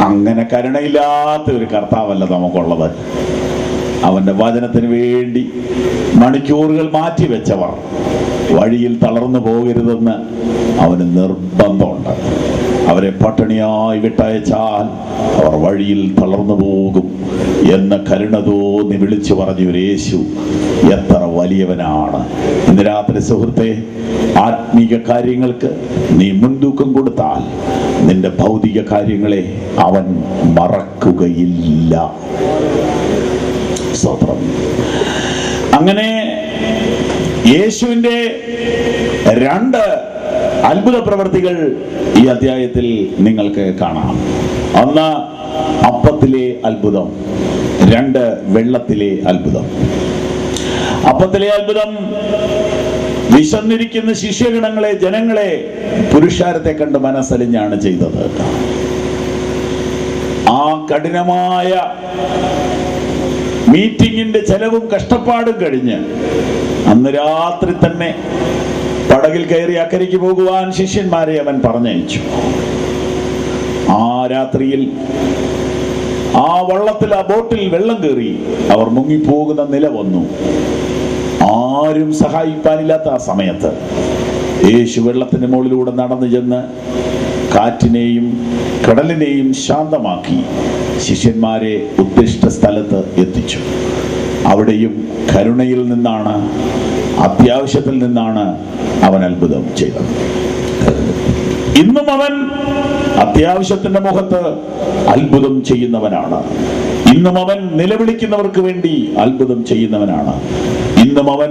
അങ്ങനെ കരുണയില്ലാത്ത ഒരു കർത്താവല്ല നമുക്കുള്ളത്. അവന്റെ വചനത്തിന് വേണ്ടി മണിക്കൂറുകൾ മാറ്റിവെച്ചവർ വഴിയിൽ തളർന്നു പോകരുതെന്ന് അവന് നിർബന്ധമുണ്ട്. അവരെ പട്ടിണിയായി വിട്ടയച്ചാൽ അവർ വഴിയിൽ തളർന്നു പോകും എന്ന് കരുണ തോന്നി വിളിച്ചു പറഞ്ഞ ഒരു യേശു എത്ര വലിയവനാണ്. ഇന്ന് രാത്രി സുഹൃത്തെ, ആത്മീക കാര്യങ്ങൾക്ക് നീ മുൻതൂക്കം കൊടുത്താൽ നിന്റെ ഭൗതിക കാര്യങ്ങളെ അവൻ മറക്കുകയില്ല. സ്തോത്രം. അങ്ങനെ യേശുവിന്റെ 2 അത്ഭുത പ്രവൃത്തികൾ ഈ അധ്യായത്തിൽ നിങ്ങൾക്ക് കാണാം. 1 അപ്പത്തിലെ അത്ഭുതം, 2 വെള്ളത്തിലെ അത്ഭുതം. അപ്പത്തിലെ അത്ഭുതം വിശന്നിരിക്കുന്ന ശിഷ്യഗണങ്ങളെ, ജനങ്ങളെ, പുരുഷാരത്തെ കണ്ട് മനസ്സലിഞ്ഞാണ് ചെയ്തത്. ആ കഠിനമായ മീറ്റിങ്ങിന്റെ ചെലവും കഷ്ടപ്പാടും കഴിഞ്ഞ് അന്ന് രാത്രി തന്നെ പടകിൽ കയറി അക്കരയ്ക്ക് പോകുവാൻ ശിഷ്യന്മാരെ അവൻ പറഞ്ഞയച്ചു. ആ രാത്രിയിൽ ആ വള്ളത്തിൽ, ആ ബോട്ടിൽ വെള്ളം കയറി അവർ മുങ്ങിപ്പോകുന്ന നില വന്നു. ആരും സഹായിക്കാനില്ലാത്ത ആ സമയത്ത് യേശു വെള്ളത്തിന്റെ മുകളിലൂടെ നടന്നു ചെന്ന് കാറ്റിനെയും കടലിനെയും ശാന്തമാക്കി ശിഷ്യന്മാരെ ഉദ്ദിഷ്ട സ്ഥലത്ത് എത്തിച്ചു. അവിടെയും കരുണയിൽ നിന്നാണ്, അത്യാവശ്യത്തിൽ നിന്നാണ് അവൻ അത്ഭുതം ചെയ്തത്. ഇന്നും അവൻ അത്യാവശ്യത്തിന്റെ മുഖത്ത് അത്ഭുതം ചെയ്യുന്നവനാണ്. ഇന്നും അവൻ നിലവിളിക്കുന്നവർക്ക് വേണ്ടി അത്ഭുതം ചെയ്യുന്നവനാണ്. ഇന്നും അവൻ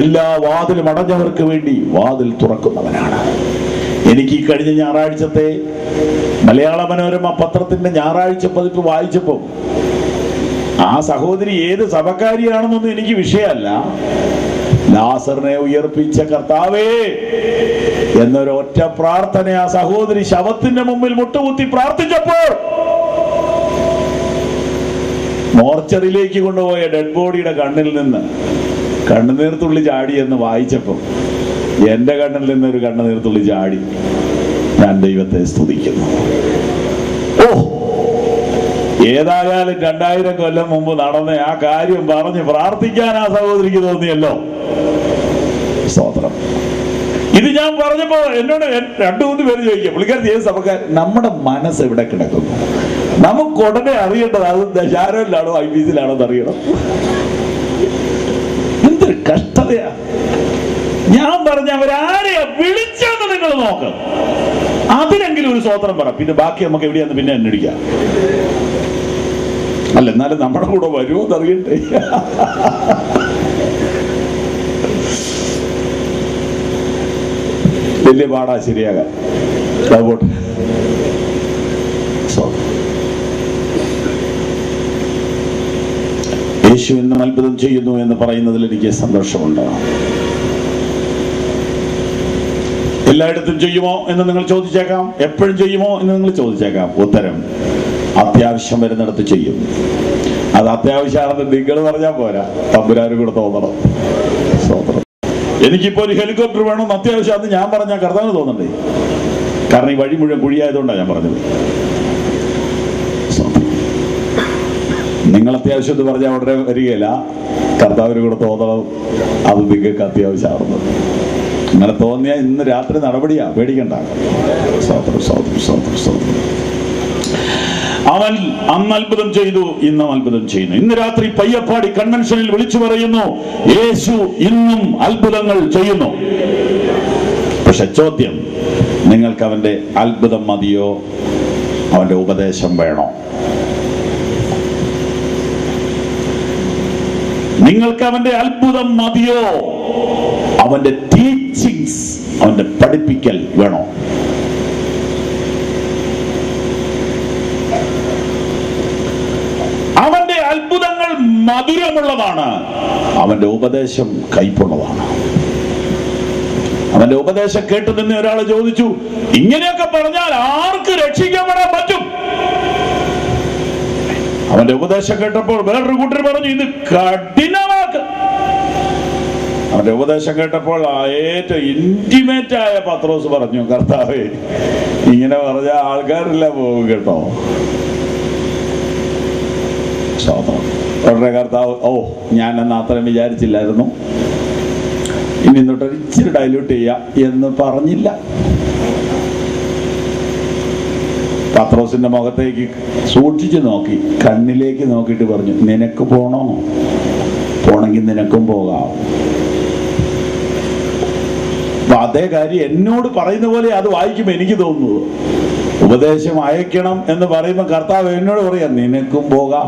എല്ലാ വാതിലും അടഞ്ഞവർക്ക് വേണ്ടി വാതിൽ തുറക്കുന്നവനാണ്. എനിക്ക് ഈ കഴിഞ്ഞ ഞായറാഴ്ചത്തെ മലയാള മനോരമ പത്രത്തിന്റെ ഞായറാഴ്ച പതിപ്പ് വായിച്ചപ്പോൾ ആ സഹോദരി ഏത് സഭക്കാരിയാണെന്നൊന്നും എനിക്ക് വിഷയമല്ല. ലാസറിനെ ഉയർപ്പിച്ച കർത്താവേ എന്നൊരൊറ്റ പ്രാർത്ഥന ആ സഹോദരി ശവത്തിന്റെ മുമ്പിൽ മുട്ടുകുത്തി പ്രാർത്ഥിച്ചപ്പോൾ മോർച്ചറിയിലേക്ക് കൊണ്ടുപോയ ഡെഡ് ബോഡിയുടെ കണ്ണിൽ നിന്ന് കണ്ണുനീർത്തുള്ളി ചാടി എന്ന് വായിച്ചപ്പോൾ എന്റെ കണ്ണിൽ നിന്നൊരു കണ്ണുനീർത്തുള്ളി ചാടി. ഞാൻ ദൈവത്തെ സ്തുതിക്കുന്നു. ഓ, ഏതായാലും 2000 കൊല്ലം മുമ്പ് നടന്ന ആ കാര്യം പറഞ്ഞ് പ്രാർത്ഥിക്കാൻ ആ സഹോദരിക്ക് തോന്നിയല്ലോ. സ്തോത്രം. ഇത് ഞാൻ പറഞ്ഞപ്പോ എന്നോട് 2-3 പേര് ചോദിക്കുക, പുള്ളിക്കാരൻ ഏത് സഭക്കാർ? നമ്മുടെ മനസ്സ് എവിടെ കിടക്കുന്നു? നമുക്ക് ഉടനെ അറിയേണ്ടത് അത് ദശാരോനിലാണോ IBCയിലാണോ എന്ന് അറിയണം. എന്തൊരു കഷ്ടതയാ. ഞാൻ പറഞ്ഞ അവരാരെയാ വിളിച്ചെന്ന് നിങ്ങൾ നോക്ക്. അതിനെങ്കിലും ഒരു സ്തോത്രം പറ. പിന്നെ ബാക്കി നമുക്ക് എവിടെയാന്ന് പിന്നെ അന്വേഷിക്കാം. അല്ല, എന്നാലും നമ്മുടെ കൂടെ വരുമോ എന്നറിയട്ടെ. വലിയ പാടാ ശരിയാകാൻ. യേശു എന്നും അത്ഭുതം ചെയ്യുന്നു എന്ന് പറയുന്നതിൽ എനിക്ക് സന്തോഷമുണ്ട്. എല്ലായിടത്തും ചെയ്യുമോ എന്ന് നിങ്ങൾ ചോദിച്ചേക്കാം. എപ്പോഴും ചെയ്യുമോ എന്ന് നിങ്ങൾ ചോദിച്ചേക്കാം. ഉത്തരം, അത്യാവശ്യം വരുന്നിടത്ത് ചെയ്യും. അത് അത്യാവശ്യമാണെന്ന് നിങ്ങൾ പറഞ്ഞാൽ പോരാ, തമ്പുരാനും കൂടെ തോന്നണം. എനിക്കിപ്പോ ഒരു ഹെലികോപ്റ്റർ വേണമെന്ന് അത്യാവശ്യമാണെന്ന് ഞാൻ പറഞ്ഞാൽ കർത്താവിന് തോന്നണ്ടേ? കാരണം ഈ വഴി മുഴുവൻ കുഴിയായതുകൊണ്ടാണ് ഞാൻ പറഞ്ഞത്. നിങ്ങൾ അത്യാവശ്യം എന്ന് പറഞ്ഞാൽ ഉടനെ വരികയില്ല, കർത്താവിന് കൂടെ തോന്നണം. അത് നിങ്ങൾക്ക് അത്യാവശ്യമാണെന്ന് അങ്ങനെ തോന്നിയാൽ ഇന്ന് രാത്രി നടപടിയാ, പേടിക്കണ്ട. അവൻ അന്ന് അത്ഭുതം ചെയ്തു, ഇന്നും അത്ഭുതം ചെയ്യുന്നു. ഇന്ന് രാത്രി പയ്യപ്പാടി കൺവെൻഷനിൽ വിളിച്ചു പറയുന്നു, യേശു ഇന്നും അത്ഭുതങ്ങൾ ചെയ്യുന്നു. പക്ഷെ ചോദ്യം, നിങ്ങൾക്ക് അവന്റെ അത്ഭുതം മതിയോ, അവന്റെ ഉപദേശം വേണോ? നിങ്ങൾക്ക് അവന്റെ അത്ഭുതം മതിയോ, അവന്റെ ടീച്ചിങ്സ്, അവന്റെ പഠിപ്പിക്കൽ വേണോ? അവന്റെ അത്ഭുതങ്ങൾ മധുരമുള്ളതാണ്, അവന്റെ ഉപദേശം കയ്പുള്ളതാണ്. അവന്റെ ഉപദേശം കേട്ടു നിന്ന് ഒരാൾ ചോദിച്ചു, ഇങ്ങനെയൊക്കെ പറഞ്ഞാൽ ആർക്ക് രക്ഷിക്കപ്പെടാൻ പറ്റും? അവന്റെ ഉപദേശം കേട്ടപ്പോൾ വേറൊരു കൂട്ടർ പറഞ്ഞു, ഇത് കഠിനമാക്ക്. അവന്റെ ഉപദേശം കേട്ടപ്പോൾ ഏറ്റവും ഇന്റിമേറ്റ് ആയ പത്രോസ് പറഞ്ഞു, കർത്താവേ, ഇങ്ങനെ പറഞ്ഞ ആൾക്കാരെല്ലാം പോകും കേട്ടോ. സ്തോത്രം. ഉടനെ കർത്താവ്, ഓ ഞാനെന്ന് അത്രയും വിചാരിച്ചില്ലായിരുന്നു, ഇനി തൊട്ടൊരു ഇച്ചിരി ഡൈല്യൂട്ട് ചെയ്യാം എന്ന് പറഞ്ഞില്ല. പത്രോസിന്റെ മുഖത്തേക്ക് സൂക്ഷിച്ചു നോക്കി, കണ്ണിലേക്ക് നോക്കിയിട്ട് പറഞ്ഞു, നിനക്ക് പോണോ? പോണെങ്കിൽ നിനക്കും പോകാം. അതേ കാര്യം എന്നോട് പറയുന്ന പോലെ അത് വായിക്കുമ്പോൾ എനിക്ക് തോന്നുന്നത്, ഉപദേശം അയക്കണം എന്ന് പറയുമ്പോൾ കർത്താവ് എന്നോട് പറയാം, നിനക്കും പോകാം.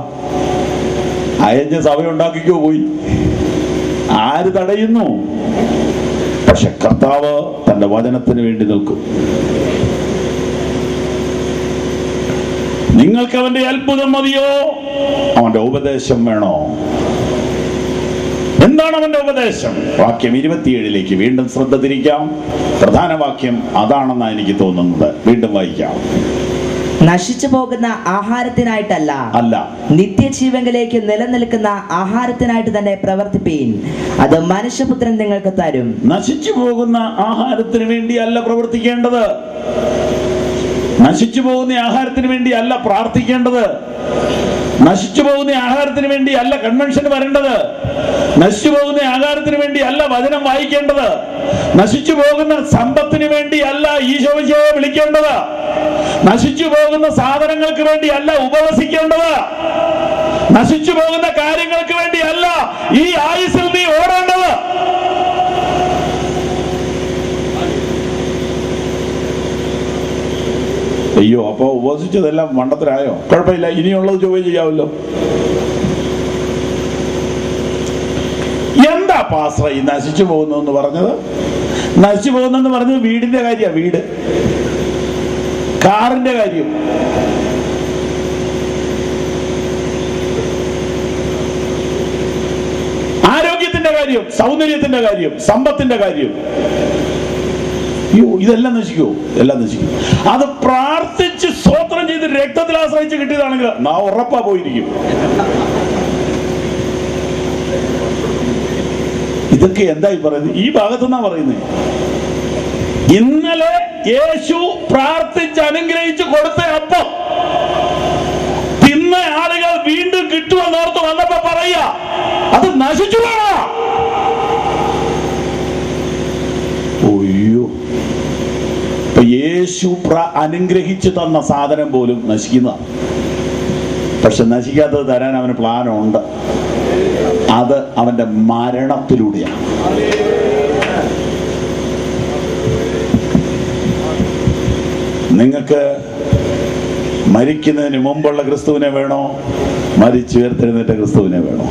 അയഞ്ഞ സഭ ഉണ്ടാക്കിക്കോ പോയി, ആര് തടയുന്നു? പക്ഷെ കർത്താവ് തന്റെ വചനത്തിന് വേണ്ടി നിൽക്കും. നിങ്ങൾക്ക് അവന്റെ അത്ഭുതം മതിയോ? അവന്റെ ഉപദേശം വേണോ? എന്താണ് അവന്റെ ഉപദേശം? വാക്യം 27 വീണ്ടും ശ്രദ്ധ തിരിക്കാം. പ്രധാന വാക്യം അതാണെന്നാണ് എനിക്ക് തോന്നുന്നത്. വീണ്ടും വായിക്കാം. നശിച്ചു പോകുന്ന ആഹാരത്തിനായിട്ടല്ല, അല്ല, നിത്യജീവനിലേക്ക് നിലനിൽക്കുന്ന ആഹാരത്തിനായിട്ട് തന്നെ പ്രവർത്തിപ്പീൻ, അത് മനുഷ്യപുത്രൻ നിങ്ങൾക്ക് തരും. നശിച്ചു പോകുന്ന ആഹാരത്തിന് വേണ്ടി അല്ല പ്രവർത്തിക്കേണ്ടത്. നശിച്ചു പോകുന്ന ആഹാരത്തിന് വേണ്ടി അല്ല പ്രാർത്ഥിക്കേണ്ടത്. നശിച്ചു പോകുന്ന ആഹാരത്തിന് വേണ്ടി അല്ല കൺവെൻഷന് വരേണ്ടത്. നശിച്ചു പോകുന്ന ആഹാരത്തിന് വേണ്ടി അല്ല വചനം വായിക്കേണ്ടത്. നശിച്ചു പോകുന്ന സമ്പത്തിന് വേണ്ടി അല്ല ഈശോയെ വിളിക്കേണ്ടത്. നശിച്ചു പോകുന്ന സാധനങ്ങൾക്ക് വേണ്ടി അല്ല ഉപവസിക്കേണ്ടത്. നശിച്ചു പോകുന്ന കാര്യങ്ങൾക്ക് വേണ്ടി അല്ല ഈ ആയുസ്സിൽ നീ ഓടേണ്ടത്. അയ്യോ, അപ്പൊ ഉപവസിച്ചതെല്ലാം മണ്ടത്തിലായോ? കുഴപ്പമില്ല, ഇനിയുള്ളത് ചോദ്യം ചെയ്യാമല്ലോ. എന്താ പാസ്റ്റർ ഈ നശിച്ചു പോകുന്നു എന്ന് പറഞ്ഞത്? നശിച്ചു പോകുന്നെന്ന് പറഞ്ഞത് വീടിന്റെ കാര്യമാണ്. വീട്, കാറിന്റെ കാര്യം, ആരോഗ്യത്തിന്റെ കാര്യം, സൗന്ദര്യത്തിന്റെ കാര്യം, സമ്പത്തിന്റെ കാര്യം. അയ്യോ, ഇതെല്ലാം നശിക്കുമോ? എല്ലാം നശിക്കും. അത് പ്രാർത്ഥിച്ച് സ്തോത്രം ചെയ്ത് രക്തത്തിൽ ആശ്രയിച്ച് കിട്ടിയതാണെങ്കിൽ നാ ഉറപ്പാ പോയിരിക്കും. ഇതൊക്കെ എന്തായി പറയുന്നത്? ഈ ഭാഗത്തുനിന്നാ പറയുന്നത്. ഇന്നലെ യേശു പ്രാർത്ഥിച്ച് അനുഗ്രഹിച്ച് കൊടുത്ത അപ്പം തിന്ന ആളുകൾ വീണ്ടും കിട്ടുമെന്നോർത്ത് വന്നപ്പോ പറയാ അത് നശിച്ചു വേണോ? ഒയ്യോ, യേശു അനുഗ്രഹിച്ചു തന്ന സാധനം പോലും നശിക്കുന്ന. പക്ഷെ നശിക്കാത്തത് തരാൻ അവന് പ്ലാനുണ്ട്. അത് അവന്റെ മരണത്തിലൂടെയാണ്. നിങ്ങൾക്ക് മരിക്കുന്നതിന് മുമ്പുള്ള ക്രിസ്തുവിനെ വേണോ? മരിച്ചുയർത്തെഴുന്നേറ്റ ക്രിസ്തുവിനെ വേണോ?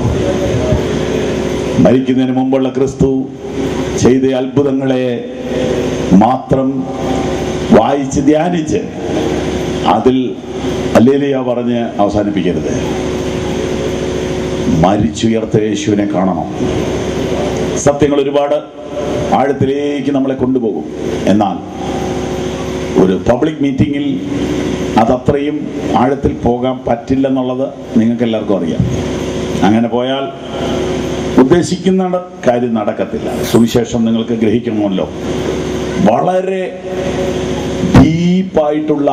മരിക്കുന്നതിന് മുമ്പുള്ള ക്രിസ്തു ചെയ്ത അത്ഭുതങ്ങളെ മാത്രം വായിച്ച് ധ്യാനിച്ച് അതിൽ ഹല്ലേലൂയ പറഞ്ഞ് അവസാനിപ്പിക്കരുത്. മരിച്ചുയർത്ത യേശുവിനെ കാണണം. സത്യങ്ങൾ ഒരുപാട് ആഴത്തിലേക്ക് നമ്മളെ കൊണ്ടുപോകും. എന്നാൽ ഒരു പബ്ലിക് മീറ്റിങ്ങിൽ അതത്രയും ആഴത്തിൽ പോകാൻ പറ്റില്ലെന്നുള്ളത് നിങ്ങൾക്ക് എല്ലാവർക്കും അറിയാം. അങ്ങനെ പോയാൽ ഉദ്ദേശിക്കുന്ന കാര്യം നടക്കത്തില്ല. സുവിശേഷം നിങ്ങൾക്ക് ഗ്രഹിക്കണമല്ലോ. വളരെ ഡീപ്പായിട്ടുള്ള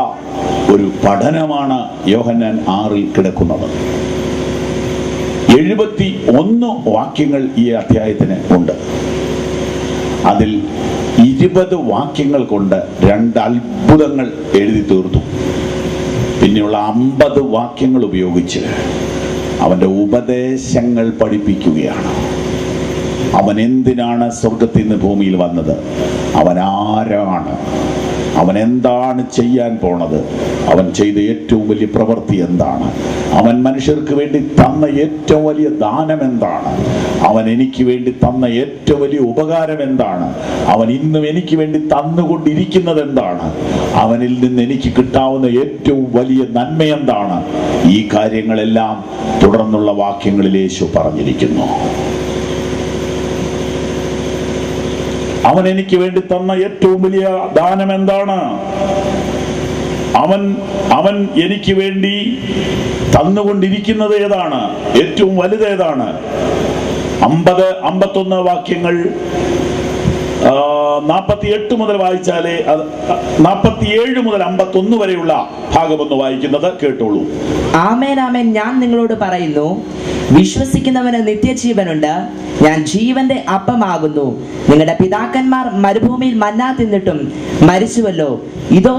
ഒരു പഠനമാണ് യോഹന്നാൻ 6 കിടക്കുന്നത്. 71 വാക്യങ്ങൾ ഈ അധ്യായത്തിന് ഉണ്ട്. അതിൽ 20 വാക്യങ്ങൾ കൊണ്ട് 2 അത്ഭുതങ്ങൾ എഴുതി തീർത്തു. പിന്നെയുള്ള 50 വാക്യങ്ങൾ ഉപയോഗിച്ച് അവന്റെ ഉപദേശങ്ങൾ പഠിപ്പിക്കുകയാണ്. അവൻ എന്തിനാണ് സ്വർഗത്തിൽ നിന്ന് ഭൂമിയിൽ വന്നത്? അവൻ ആരാണ്? അവൻ എന്താണ് ചെയ്യാൻ പോണത്? അവൻ ചെയ്ത ഏറ്റവും വലിയ പ്രവൃത്തി എന്താണ്? അവൻ മനുഷ്യർക്ക് വേണ്ടി തന്ന ഏറ്റവും വലിയ ദാനം എന്താണ്? അവൻ എനിക്ക് വേണ്ടി തന്ന ഏറ്റവും വലിയ ഉപകാരം എന്താണ്? അവൻ ഇന്നും എനിക്ക് വേണ്ടി തന്നുകൊണ്ടിരിക്കുന്നത് എന്താണ്? അവനിൽ നിന്ന് എനിക്ക് കിട്ടാവുന്ന ഏറ്റവും വലിയ നന്മ എന്താണ്? ഈ കാര്യങ്ങളെല്ലാം തുടർന്നുള്ള വാക്യങ്ങളിൽ യേശു പറഞ്ഞിരിക്കുന്നു. അവൻ എനിക്ക് വേണ്ടി തന്ന ഏറ്റവും വലിയ ദാനം എന്താണ്? അവൻ എനിക്ക് വേണ്ടി തന്നുകൊണ്ടിരിക്കുന്നത് ഏതാണ്? ഏറ്റവും വലുത് ഏതാണ്? 50-51 വാക്യങ്ങൾ 48 മുതൽ വായിച്ചാലേ 47 മുതൽ 51 വരെയുള്ള ഭാഗമൊന്ന് വായിക്കുന്നത് കേട്ടോളൂ. ആമേൻ ആമേൻ, ഞാൻ നിങ്ങളോട് പറയുന്നു, വിശ്വസിക്കുന്നവന് നിത്യജീവനുണ്ട്. ഞാൻ ജീവന്റെ അപ്പമാകുന്നു. നിങ്ങളുടെ പിതാക്കന്മാർ മരുഭൂമിയിൽ മന്ന തിന്നിട്ടും മരിച്ചുവല്ലോ. ഇതോ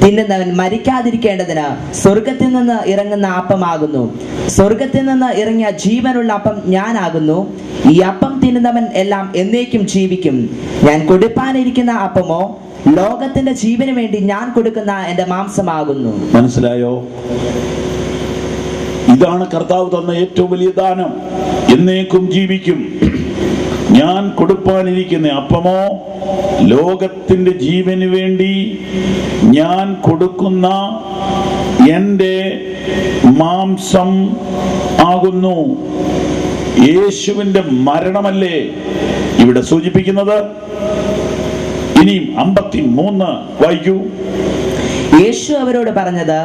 തിന്നുന്നവൻ മരിക്കാതിരിക്കേണ്ടതിന് സ്വർഗത്തിൽ നിന്ന് ഇറങ്ങുന്ന അപ്പമാകുന്നു. സ്വർഗത്തിൽ നിന്ന് ഇറങ്ങിയ ജീവനുള്ള അപ്പം ഞാനാകുന്നു. ഈ അപ്പം തിന്നുന്നവൻ എല്ലാം എന്നേക്കും ജീവിക്കും. ഞാൻ കൊടുപ്പാനിരിക്കുന്ന അപ്പമോ ലോകത്തിന്റെ ജീവന് വേണ്ടി ഞാൻ കൊടുക്കുന്ന എന്റെ മാംസമാകുന്നു. മനസ്സിലായോ? ഇതാണ് കർത്താവ് തന്ന ഏറ്റവും വലിയ ദാനം. എന്നേക്കും ജീവിക്കും. ഞാൻ കൊടുപ്പാനിരിക്കുന്ന അപ്പമോ ലോകത്തിന്റെ ജീവന് വേണ്ടി ഞാൻ കൊടുക്കുന്ന എൻ്റെ മാംസം ആകുന്നു. യേശുവിന്റെ മരണമല്ലേ ഇവിടെ സൂചിപ്പിക്കുന്നത്? ഇനിയും 53 വായിക്കൂ. യേശു അവരോട് പറഞ്ഞത്,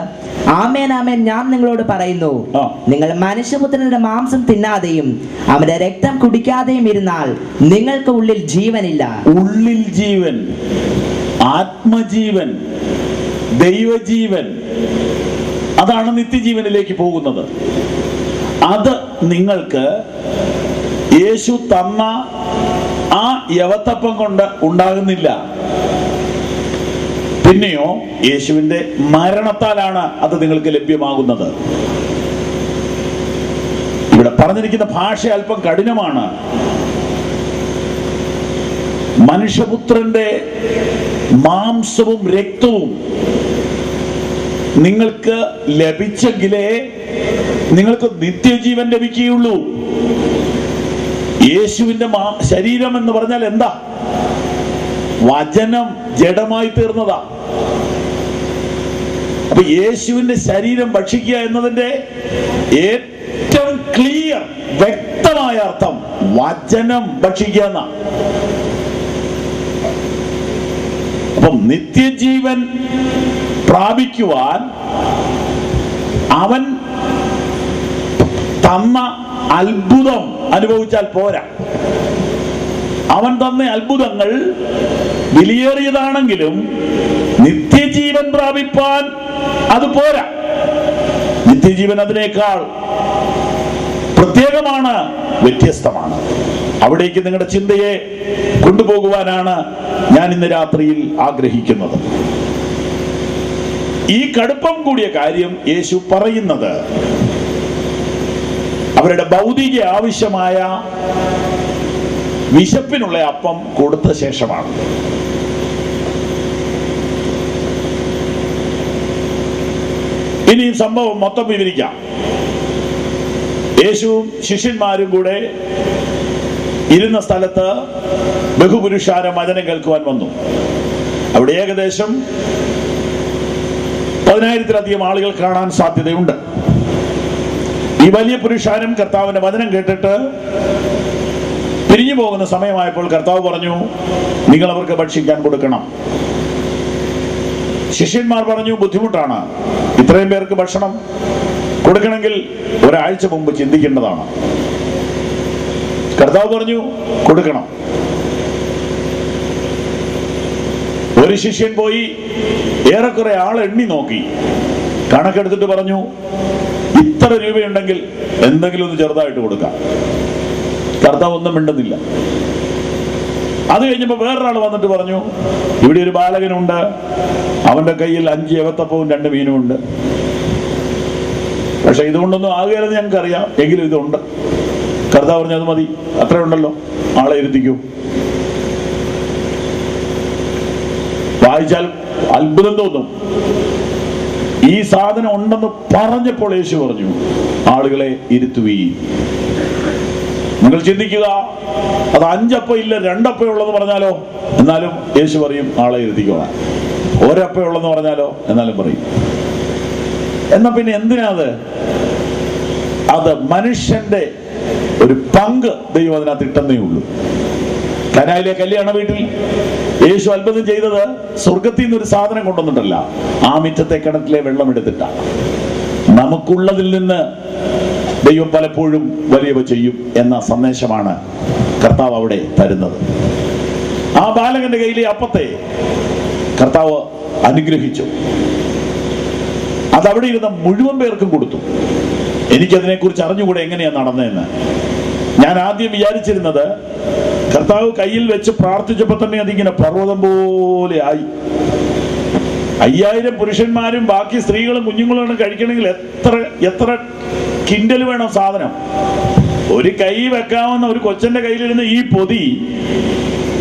ആമേൻ ആമേൻ, ഞാൻ നിങ്ങളോട് പറയുന്നു, നിങ്ങൾ മനുഷ്യപുത്രന്റെ മാംസം തിന്നാതെയും അവന്റെ രക്തം കുടിക്കാതെയും ഇരുന്നാൽ നിങ്ങൾക്ക് ഉള്ളിൽ ജീവനില്ല. ഉള്ളിൽ ജീവൻ, ആത്മജീവൻ, ദൈവജീവൻ, അതാണ് നിത്യജീവനിലേക്ക് പോകുന്നത്. അത് നിങ്ങൾക്ക് യേശു തന്ന ആ യവത്തപ്പം കൊണ്ട് ഉണ്ടാകുന്നില്ല. പിന്നെയോ യേശുവിന്റെ മരണത്താലാണ് അത് നിങ്ങൾക്ക് ലഭ്യമാകുന്നത്. ഇവിടെ പറഞ്ഞിരിക്കുന്ന ഭാഷ അല്പം കഠിനമാണ്. മനുഷ്യപുത്രന്റെ മാംസവും രക്തവും നിങ്ങൾക്ക് ലഭിച്ചെങ്കിലേ നിങ്ങൾക്ക് നിത്യജീവൻ ലഭിക്കുകയുള്ളൂ. യേശുവിന്റെ ശരീരം എന്ന് പറഞ്ഞാൽ എന്താ? വചനം ജഡമായി തീർന്നതാ. അപ്പൊ യേശുവിന്റെ ശരീരം ഭക്ഷിക്കുക എന്നതിന്റെ ഏറ്റവും ക്ലിയർ, വ്യക്തമായ അർത്ഥം വചനം ഭക്ഷിക്കുക എന്നാ. അപ്പം നിത്യജീവൻ പ്രാപിക്കുവാൻ അവൻ തന്ന അത്ഭുതം അനുഭവിച്ചാൽ പോരാ. അവൻ തന്ന അത്ഭുതങ്ങൾ വിലയേറിയതാണെങ്കിലും നിത്യജീവൻ പ്രാപിപ്പാൻ അത് പോരാ. നിത്യജീവൻ അതിനേക്കാൾ പ്രത്യേകമാണ്, വ്യത്യസ്തമാണ്. അവിടേക്ക് നിങ്ങളുടെ ചിന്തയെ കൊണ്ടുപോകുവാനാണ് ഞാൻ ഇന്ന് രാത്രിയിൽ ആഗ്രഹിക്കുന്നത്. ഈ കടുപ്പം കൂടിയ കാര്യം യേശു പറയുന്നത് അവരുടെ ഭൗതിക ആവശ്യമായ വിശപ്പിനുള്ള അപ്പം കൊടുത്ത ശേഷമാണ്. ഇനി സംഭവം മൊത്തം വിവരിക്കാം. യേശുവും ശിഷ്യന്മാരും കൂടെ ഇരുന്ന സ്ഥലത്ത് ബഹുപുരുഷാരം വചനം കേൾക്കുവാൻ വന്നു. അവിടെ ഏകദേശം 10,000-ലധികം ആളുകൾ കാണാൻ സാധ്യതയുണ്ട്. ഈ വലിയ പുരുഷാരം കർത്താവിന്റെ വചനം കേട്ടിട്ട് പിരിഞ്ഞു പോകുന്ന സമയമായപ്പോൾ കർത്താവ് പറഞ്ഞു, നിങ്ങൾ അവർക്ക് ഭക്ഷിക്കാൻ കൊടുക്കണം. ശിഷ്യന്മാർ പറഞ്ഞു, ബുദ്ധിമുട്ടാണ്, ഇത്രയും പേർക്ക് ഭക്ഷണം കൊടുക്കണമെങ്കിൽ ഒരാഴ്ച മുമ്പ് ചിന്തിക്കേണ്ടതാണ്. കർത്താവ് പറഞ്ഞു, കൊടുക്കണം. ഒരു ശിഷ്യൻ പോയി ഏറെക്കുറെ ആളെ എണ്ണി നോക്കി, കണക്കെടുത്തിട്ട് പറഞ്ഞു, ഇത്ര രൂപയുണ്ടെങ്കിൽ എന്തെങ്കിലും ഒന്ന് ചെറുതായിട്ട് കൊടുക്കാം. കർത്താവ് ഒന്നും മിണ്ടുന്നില്ല. അത് കഴിഞ്ഞപ്പോ വേറൊരാൾ വന്നിട്ട് പറഞ്ഞു, ഇവിടെ ഒരു ബാലകനുണ്ട്, അവന്റെ കയ്യിൽ 5 യവത്തപ്പവും 2 മീനും ഉണ്ട്. പക്ഷെ ഇതുകൊണ്ടൊന്നും ആകുകയില്ലെന്ന് ഞങ്ങൾക്കറിയാം, എങ്കിലും ഇതുണ്ട്. കർത്താവ് പറഞ്ഞു, അത് മതി, അത്ര ഉണ്ടല്ലോ, ആളെ ഇരുത്തിക്കൂ. വായിച്ചാൽ അത്ഭുതം തോന്നും. ഈ സാധനം ഉണ്ടെന്ന് പറഞ്ഞപ്പോൾ യേശു പറഞ്ഞു, ആളുകളെ ഇരുത്തുകയും. നിങ്ങൾ ചിന്തിക്കുക, അത് 5 അപ്പം ഇല്ല 2 അപ്പം ഉള്ളെന്ന് പറഞ്ഞാലോ? എന്നാലും യേശു പറയും, ആളെ ഇരുത്തിക്കോളാം. 1 അപ്പം ഉള്ളെന്ന് പറഞ്ഞാലോ? എന്നാലും പറയും. എന്നാ പിന്നെ എന്തിനാത്? അത് മനുഷ്യന്റെ ഒരു പങ്ക് ദൈവം അതിനകത്ത് ഇട്ടെന്നേ ഉള്ളൂ. കനായിലെ കല്യാണ വീട്ടിൽ യേശു അത്ഭുതം ചെയ്തത് സ്വർഗത്തിൽ നിന്ന് ഒരു സാധനം കൊണ്ടുവന്നിട്ടല്ല, ആ മിറ്റത്തെ കിണറ്റിലെ വെള്ളം എടുത്തിട്ടാണ്. നമുക്കുള്ളതിൽ നിന്ന് ദൈവം പലപ്പോഴും വലിയവ ചെയ്യും എന്ന സന്ദേശമാണ് കർത്താവ് അവിടെ തരുന്നത്. ആ ബാലകന്റെ കയ്യിലെ അപ്പത്തെ കർത്താവ് അനുഗ്രഹിച്ചു. അതവിടെ ഇരുന്ന മുഴുവൻ പേർക്കും കൊടുത്തു. എനിക്കതിനെക്കുറിച്ച് അറിഞ്ഞുകൂടെ എങ്ങനെയാ നടന്നതെന്ന്. ഞാൻ ആദ്യം വിചാരിച്ചിരുന്നത് കർത്താവ് കയ്യിൽ വെച്ച് പ്രാർത്ഥിച്ചപ്പോ തന്നെ അതിങ്ങനെ പർവ്വതം പോലെ ആയി. 5000 പുരുഷന്മാരും ബാക്കി സ്ത്രീകളും കുഞ്ഞുങ്ങളും കഴിക്കണമെങ്കിൽ എത്ര കിൻഡൽ വേണം സാധനം. ഒരു കൈ വെക്കാവുന്ന ഒരു കൊച്ചന്റെ കയ്യിലിരുന്ന് ഈ പൊതി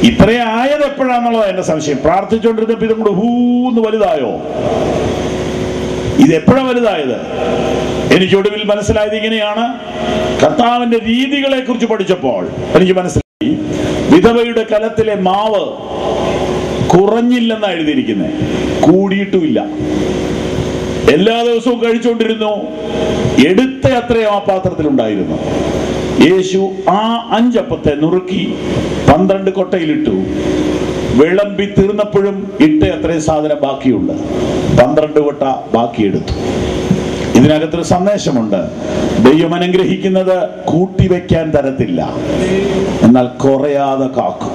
ഇത്രയും ആയത് എപ്പോഴാന്നുള്ളതാണ് എന്റെ സംശയം. പ്രാർത്ഥിച്ചുകൊണ്ടിരുന്നപ്പോ ഇതും കൂടെ ഹൂന്ന് വലുതായോ? ഇത് എപ്പോഴാണ് വലുതായത്? എനിക്ക് ഒടുവിൽ മനസ്സിലായത് ഇങ്ങനെയാണ്. കർത്താവിന്റെ രീതികളെ കുറിച്ച് പഠിച്ചപ്പോൾ എനിക്ക് മനസ്സിലായി, വിധവയുടെ കലത്തിലെ മാവ് കുറഞ്ഞില്ലെന്നാണ് എഴുതിയിരിക്കുന്നത്, കൂടിയിട്ടുമില്ല. എല്ലാ ദിവസവും കഴിച്ചുകൊണ്ടിരുന്നു. എടുത്ത അത്രയും ആ പാത്രത്തിലുണ്ടായിരുന്നു. യേശു ആ 5 അപ്പത്തെ നുറുക്കി 12 കൊട്ടയിലിട്ടു. വിളമ്പി തീർന്നപ്പോഴും ഇട്ട അത്രയും സാധനം ബാക്കിയുണ്ട്. 12 കൊട്ട ബാക്കിയെടുത്തു. ഇതിനകത്തൊരു സന്ദേശമുണ്ട്. ദൈവം അനുഗ്രഹിക്കുന്നത് കൂട്ടിവെക്കാൻ തരത്തില്ല, എന്നാൽ കുറയാതെ കാക്കും.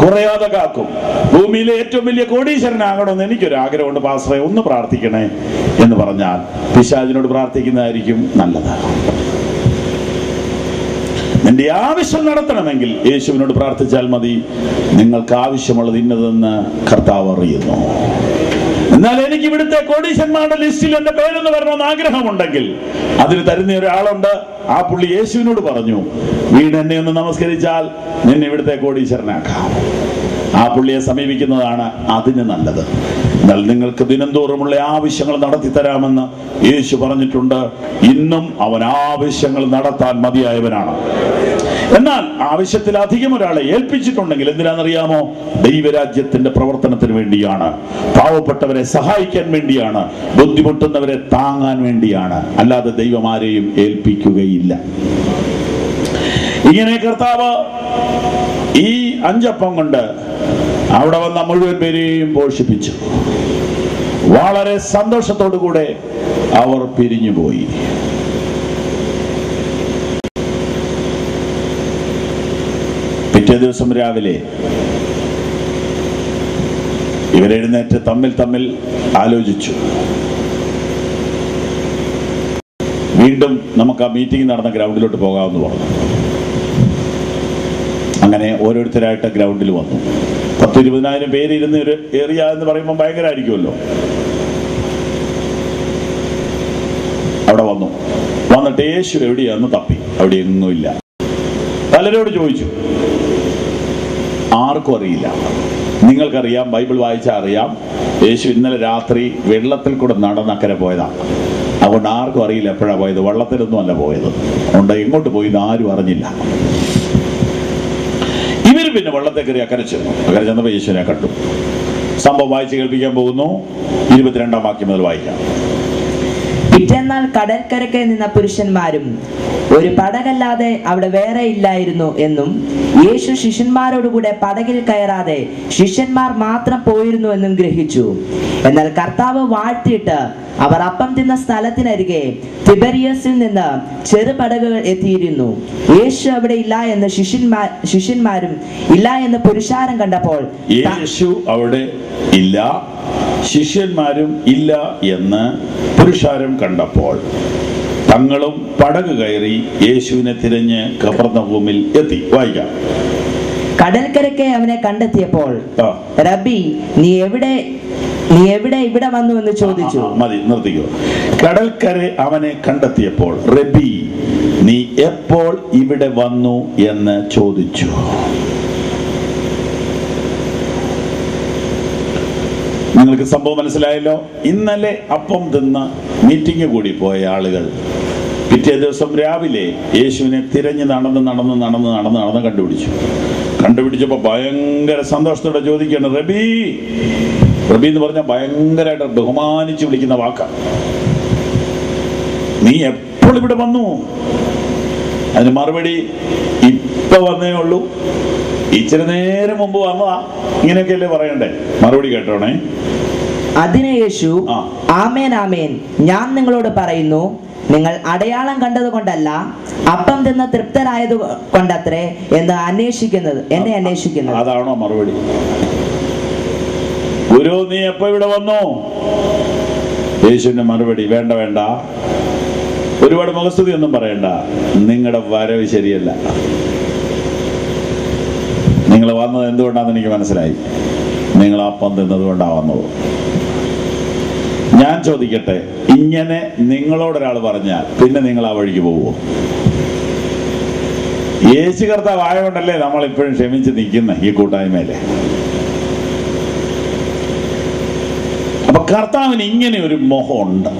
കുറയാതെ കാക്കും. ഭൂമിയിലെ ഏറ്റവും വലിയ കോടീശ്വരനാകണമെന്ന് എനിക്കൊരു ആഗ്രഹമുണ്ട്. പാസ്റ്ററെ ഒന്ന് പ്രാർത്ഥിക്കണേ എന്ന് പറഞ്ഞാൽ പിശാചിനോട് പ്രാർത്ഥിക്കുന്നതായിരിക്കും നല്ലത്. നിന്റെ ആവശ്യം നടത്തണമെങ്കിൽ യേശുവിനോട് പ്രാർത്ഥിച്ചാൽ മതി. നിങ്ങൾക്ക് ആവശ്യമുള്ളത് ഇന്നതെന്ന് കർത്താവ് അറിയുന്നു. എന്നാൽ എനിക്ക് ഇവിടുത്തെ കോടീശ്വരന്മാരുടെ ലിസ്റ്റിൽ എന്റെ പേരൊന്ന് വരണമെന്ന് ആഗ്രഹമുണ്ടെങ്കിൽ അതിന് തരുന്ന ഒരാളുണ്ട്. ആ പുള്ളി യേശുവിനോട് പറഞ്ഞു, വീട് എന്നെ ഒന്ന് നമസ്കരിച്ചാൽ നിന്നെ ഇവിടുത്തെ കോടീശ്വരനാക്കാം. ആ പുള്ളിയെ സമീപിക്കുന്നതാണ് അതിന് നല്ലത്. എന്നാൽ നിങ്ങൾക്ക് ദിനംതോറുമുള്ള ആവശ്യങ്ങൾ നടത്തി തരാമെന്ന് യേശു പറഞ്ഞിട്ടുണ്ട്. ഇന്നും അവൻ ആവശ്യങ്ങൾ നടത്താൻ മതിയായവനാണ്. എന്നാൽ ആവശ്യത്തിലധികം ഒരാളെ ഏൽപ്പിച്ചിട്ടുണ്ടെങ്കിൽ എന്തിനാണെന്നറിയാമോ? ദൈവരാജ്യത്തിന്റെ പ്രവർത്തനത്തിന് വേണ്ടിയാണ്, പാവപ്പെട്ടവരെ സഹായിക്കാൻ വേണ്ടിയാണ്, ബുദ്ധിമുട്ടുന്നവരെ താങ്ങാൻ വേണ്ടിയാണ്. അല്ലാതെ ദൈവം ആരെയും ഏൽപ്പിക്കുകയില്ല. ഇങ്ങനെ കർത്താവ് ഈ 5 അപ്പം കൊണ്ട് അവിടെ വന്ന മുഴുവൻ പേരെയും പോഷിപ്പിച്ചു. വളരെ സന്തോഷത്തോടു കൂടെ അവർ പിരിഞ്ഞുപോയി. പിറ്റേ ദിവസം രാവിലെ ഇവരെഴുന്നേറ്റ് തമ്മിൽ ആലോചിച്ചു. വീണ്ടും നമുക്ക് ആ മീറ്റിംഗ് നടന്ന ഗ്രൗണ്ടിലോട്ട് പോകാമെന്ന് പറഞ്ഞു. അങ്ങനെ ഓരോരുത്തരായിട്ട് ഗ്രൗണ്ടിൽ വന്നു. 10,000-20,000 പേര് ഇരുന്ന് ഒരു ഏരിയ എന്ന് പറയുമ്പോൾ ഭയങ്കരമായിരിക്കുമല്ലോ. അവിടെ വന്നിട്ട് യേശു എവിടെയാന്ന് തപ്പി. അവിടെ എങ്ങുമില്ല. പലരോട് ചോദിച്ചു, ആർക്കും അറിയില്ല. നിങ്ങൾക്കറിയാം, ബൈബിൾ വായിച്ചാൽ അറിയാം, യേശു ഇന്നലെ രാത്രി വെള്ളത്തിൽ കൂടെ നടന്നക്കരെ പോയതാണ്. അതുകൊണ്ട് ആർക്കും അറിയില്ല എപ്പോഴാണ് പോയത്. വള്ളത്തിലൊന്നും അല്ല പോയത്. അതുകൊണ്ട് എങ്ങോട്ട് പോയി ആരും അറിഞ്ഞില്ല. ഇവര് പിന്നെ വള്ളത്തെ കയറി അക്കരെ ചെന്നപ്പോൾ യേശുവിനെ കണ്ടു. സംഭവം വായിച്ച് കേൾപ്പിക്കാൻ പോകുന്നു. 22-ാം വാക്യം മുതൽ വായിക്കാം. പിറ്റേന്നാൾ കടൽക്കരയ്ക്ക് നിന്ന പുരുഷന്മാരും ഒരു പടകല്ലാതെ അവിടെ വേറെ ഇല്ലായിരുന്നു എന്നും യേശു ശിഷ്യന്മാരോടുകൂടെ പടകിൽ കയറാതെ ശിഷ്യന്മാർ മാത്രം പോയിരുന്നു എന്നും ഗ്രഹിച്ചു. എന്നാൽ കർത്താവ് വാഴ്ത്തിയിട്ട് അവർ അപ്പം തിന്ന സ്ഥലത്തിനരികെ തിബരിയസിൽ നിന്ന് ചെറുപടകുകൾ എത്തിയിരുന്നു. യേശു അവിടെ ഇല്ല എന്ന് ശിഷ്യന്മാരും ഇല്ല എന്ന് പുരുഷാരം കണ്ടപ്പോൾ, യേശു അവിടെ ഇല്ല, ശിഷ്യന്മാരും ഇല്ല എന്ന് പുരുഷാരം കണ്ടപ്പോൾ തങ്ങളും പടക് കയറി യേശുവിനെ തിരഞ്ഞ് കഫർന്നഹൂമിൽ എത്തി. വായിക്കാം. കടൽക്കരയ്ക്ക് അവനെ കണ്ടെത്തിയപ്പോൾ, റബ്ബി, നീ എവിടെ ഇവിടെ വന്നു എന്ന് ചോദിച്ചു. മതി, നിർത്തിക്കോ. കടൽക്കര അവനെ കണ്ടെത്തിയപ്പോൾ, റബ്ബി, നീ എപ്പോൾ ഇവിടെ വന്നു എന്ന് ചോദിച്ചു. നിങ്ങൾക്ക് സംഭവം മനസ്സിലായല്ലോ. ഇന്നലെ അപ്പം തിന്ന് മീറ്റിംഗ് കൂടി പോയ ആളുകൾ പിറ്റേ ദിവസം രാവിലെ യേശുവിനെ തിരഞ്ഞ് നടന്ന് കണ്ടുപിടിച്ചപ്പോ ഭയങ്കര സന്തോഷത്തോടെ ചോദിക്കുകയാണ്, റബി. റബി എന്ന് പറഞ്ഞാൽ ഭയങ്കരമായിട്ട് ബഹുമാനിച്ച് വിളിക്കുന്ന വാക്കാണ്. നീ എപ്പോൾ ഇവിടെ വന്നു? അതിന് മറുപടി, ഇപ്പൊ വന്നേ ഉള്ളൂ, ഇച്ചിരി നേരം മുമ്പ് വന്നതാ. ഇങ്ങനെയൊക്കെയല്ലേ പറയണ്ടേ? മറുപടി കേട്ടോണേ. അതിന് യേശു, ആമേൻ ആമേൻ, ഞാൻ നിങ്ങളോട് പറയുന്നു, നിങ്ങൾ അടയാളം കണ്ടത് കൊണ്ടല്ല, അപ്പം തിന്ന് തൃപ്തരായത് കൊണ്ടത്രേ എന്ന് എന്നെ അന്വേഷിക്കുന്നത്. അതാണോ മറുപടി? ഗുരു, നീ എപ്പോ ഇവിടെ വന്നു? യേശുവിന്റെ മറുപടി, വേണ്ട വേണ്ട, ഒരുപാട് മുഖസ്തുതി ഒന്നും പറയണ്ട, നിങ്ങളുടെ വരവ് ശരിയല്ല. നിങ്ങൾ വന്നത് എന്തുകൊണ്ടാണെന്ന് എനിക്ക് മനസ്സിലായി. നിങ്ങൾ അപ്പം തിന്നത് കൊണ്ടാണ് വന്നത്. ഞാൻ ചോദിക്കട്ടെ, ഇങ്ങനെ നിങ്ങളോടൊരാൾ പറഞ്ഞാൽ പിന്നെ നിങ്ങൾ ആ വഴിക്ക് പോവുമോ? യേശു കർത്താവ് ആയതുകൊണ്ടല്ലേ നമ്മൾ ഇപ്പോഴും ക്ഷമിച്ച് നിൽക്കുന്ന ഈ കൂട്ടായ്മയിലെ. അപ്പൊ കർത്താവിന് ഇങ്ങനെ ഒരു മോഹമുണ്ട്.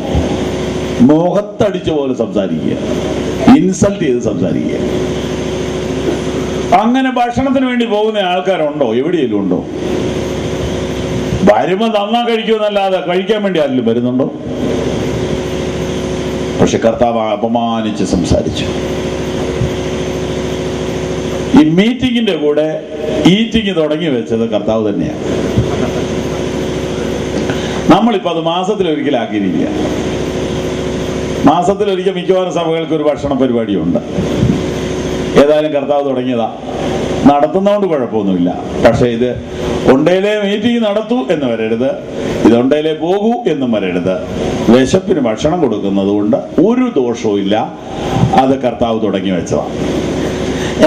മോഹത്തടിച്ച പോലെ സംസാരിക്കുക, ഇൻസൾട്ട് ചെയ്ത് സംസാരിക്കുക. അങ്ങനെ ഭക്ഷണത്തിന് വേണ്ടി പോകുന്ന ആൾക്കാരുണ്ടോ? എവിടെയെങ്കിലും ഉണ്ടോ? വരുമ്പോ നന്നാ കഴിക്കുമെന്നല്ലാതെ കഴിക്കാൻ വേണ്ടി ആരെങ്കിലും വരുന്നുണ്ടോ? പക്ഷെ കർത്താവ് അപമാനിച്ച് സംസാരിച്ചു. ഈ മീറ്റിങ്ങിന്റെ കൂടെ ഈറ്റിംഗ് തുടങ്ങി വെച്ചത് കർത്താവ് തന്നെയാണ്. നമ്മളിപ്പോ അത് മാസത്തിലൊരിക്കലാക്കിയിരിക്കുക. മാസത്തിലൊരിക്കൽ മിക്കവാറും സഭകൾക്ക് ഒരു ഭക്ഷണ പരിപാടിയുണ്ട്. ഏതായാലും കർത്താവ് തുടങ്ങിയതാ, നടത്തുന്നതുകൊണ്ട് കുഴപ്പമൊന്നുമില്ല. പക്ഷെ ഇത് ഒണ്ടയിലെ മീറ്റിംഗ് നടത്തൂ എന്ന് വരരുത്, ഇത് ഒണ്ടയിലെ പോകൂ എന്നും വരരുത്. വിശപ്പിന് ഭക്ഷണം കൊടുക്കുന്നത് കൊണ്ട് ഒരു ദോഷവും ഇല്ല. അത് കർത്താവ് തുടങ്ങി വെച്ചതാണ്.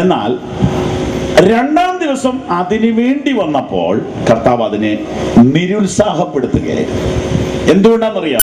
എന്നാൽ രണ്ടാം ദിവസം അതിനു വേണ്ടി വന്നപ്പോൾ കർത്താവ് അതിനെ നിരുത്സാഹപ്പെടുത്തുകയായിരുന്നു. എന്തുകൊണ്ടാണെന്നറിയാം?